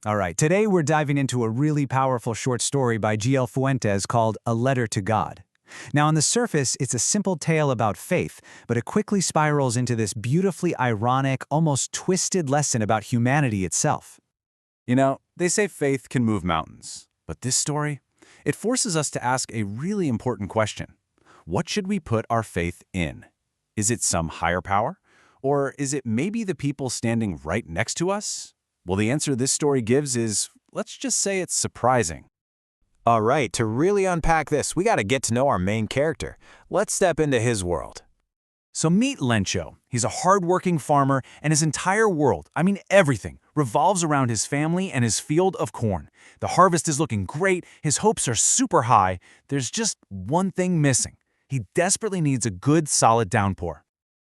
All right, today we're diving into a really powerful short story by G.L.FUENTES called A Letter to God. Now, on the surface, it's a simple tale about faith, but it quickly spirals into this beautifully ironic, almost twisted lesson about humanity itself. You know, they say faith can move mountains, but this story, it forces us to ask a really important question. What should we put our faith in? Is it some higher power? Or is it maybe the people standing right next to us? Well, the answer this story gives is, let's just say it's surprising. All right, to really unpack this, we got to get to know our main character. Let's step into his world. So meet Lencho. He's a hardworking farmer, and his entire world, everything, revolves around his family and his field of corn. The harvest is looking great, his hopes are super high. There's just one thing missing. He desperately needs a good, solid downpour.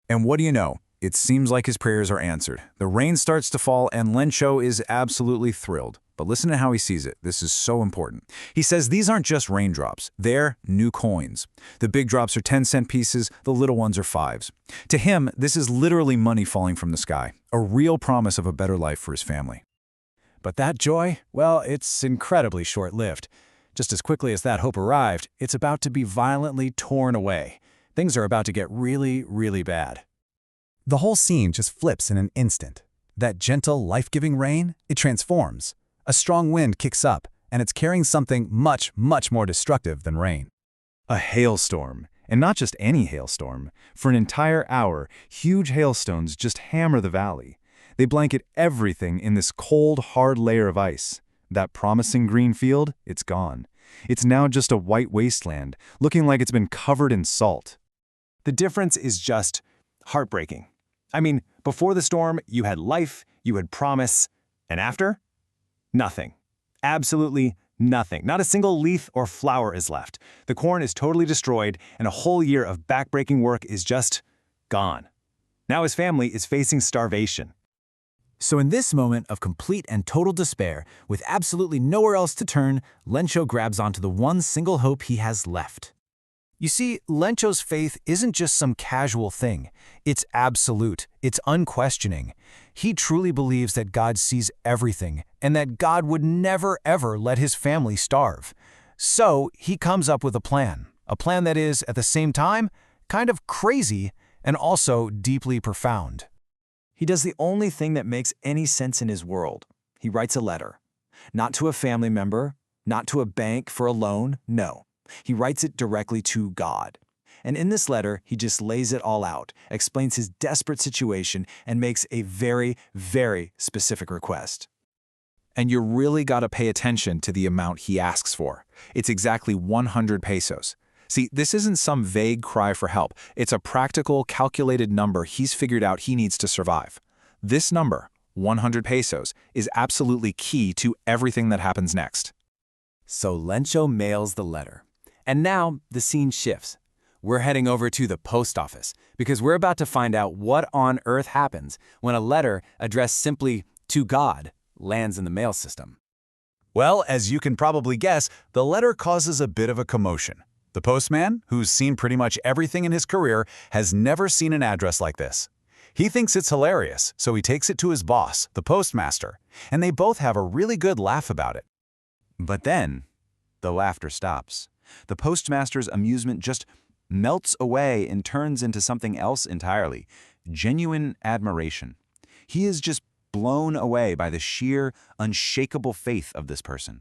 And what do you know? It seems like his prayers are answered. The rain starts to fall, and Lencho is absolutely thrilled. But listen to how he sees it. This is so important. He says these aren't just raindrops. They're new coins. The big drops are 10-cent pieces, the little ones are 5s. To him, this is literally money falling from the sky, a real promise of a better life for his family. But that joy, well, it's incredibly short-lived. Just as quickly as that hope arrived, it's about to be violently torn away. Things are about to get really, really bad. The whole scene just flips in an instant. That gentle, life-giving rain, it transforms. A strong wind kicks up, and it's carrying something much, much more destructive than rain. A hailstorm, and not just any hailstorm. For an entire hour, huge hailstones just hammer the valley. They blanket everything in this cold, hard layer of ice. That promising green field, it's gone. It's now just a white wasteland, looking like it's been covered in salt. The difference is just heartbreaking. Before the storm, you had life, you had promise, and after? Nothing. Absolutely nothing. Not a single leaf or flower is left. The corn is totally destroyed, and a whole year of backbreaking work is just gone. Now his family is facing starvation. So in this moment of complete and total despair, with absolutely nowhere else to turn, Lencho grabs onto the one single hope he has left. You see, Lencho's faith isn't just some casual thing. It's absolute. It's unquestioning. He truly believes that God sees everything and that God would never, ever let his family starve. So he comes up with a plan that is, at the same time, kind of crazy and also deeply profound. He does the only thing that makes any sense in his world. He writes a letter. Not to a family member, not to a bank for a loan, no. He writes it directly to God. And in this letter, he just lays it all out, explains his desperate situation, and makes a very, very specific request. And you really got to pay attention to the amount he asks for. It's exactly 100 pesos. See, this isn't some vague cry for help. It's a practical, calculated number he's figured out he needs to survive. This number, 100 pesos, is absolutely key to everything that happens next. So Lencho mails the letter. And now the scene shifts. We're heading over to the post office because we're about to find out what on earth happens when a letter addressed simply to God lands in the mail system. Well, as you can probably guess, the letter causes a bit of a commotion. The postman, who's seen pretty much everything in his career, has never seen an address like this. He thinks it's hilarious, so he takes it to his boss, the postmaster, and they both have a really good laugh about it. But then, the laughter stops. The postmaster's amusement just melts away and turns into something else entirely, genuine admiration. He is just blown away by the sheer, unshakable faith of this person.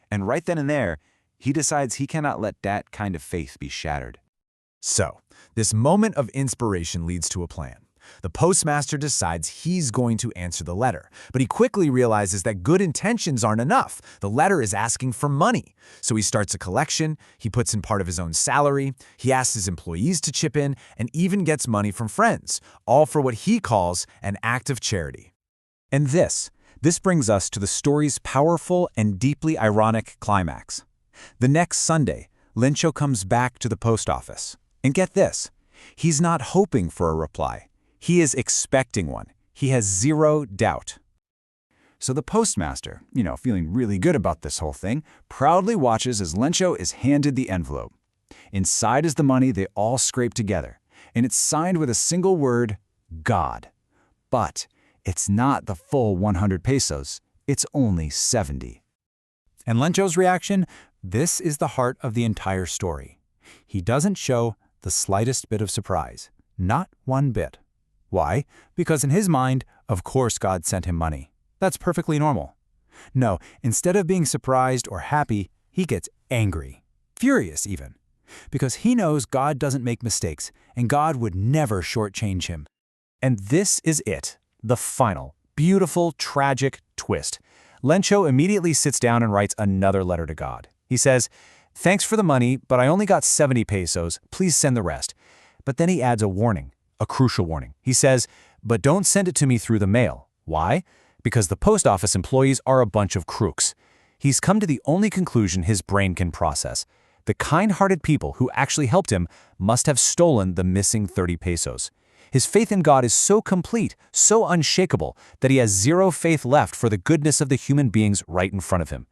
And right then and there, he decides he cannot let that kind of faith be shattered. So, this moment of inspiration leads to a plan. The postmaster decides he's going to answer the letter, but he quickly realizes that good intentions aren't enough. The letter is asking for money. So he starts a collection, he puts in part of his own salary, he asks his employees to chip in, and even gets money from friends, all for what he calls an act of charity. And this brings us to the story's powerful and deeply ironic climax. The next Sunday, Lencho comes back to the post office. And get this, he's not hoping for a reply. He is expecting one. He has zero doubt. So the postmaster, feeling really good about this whole thing, proudly watches as Lencho is handed the envelope. Inside is the money they all scraped together, and it's signed with a single word, God. But it's not the full 100 pesos. It's only 70. And Lencho's reaction? This is the heart of the entire story. He doesn't show the slightest bit of surprise. Not one bit. Why? Because in his mind, of course God sent him money. That's perfectly normal. No, instead of being surprised or happy, he gets angry. Furious even. Because he knows God doesn't make mistakes, and God would never shortchange him. And this is it. The final, beautiful, tragic twist. Lencho immediately sits down and writes another letter to God. He says, "Thanks for the money, but I only got 70 pesos. Please send the rest." But then he adds a warning, a crucial warning. He says, "But don't send it to me through the mail." Why? Because the post office employees are a bunch of crooks. He's come to the only conclusion his brain can process. The kind-hearted people who actually helped him must have stolen the missing 30 pesos. His faith in God is so complete, so unshakable, that he has zero faith left for the goodness of the human beings right in front of him.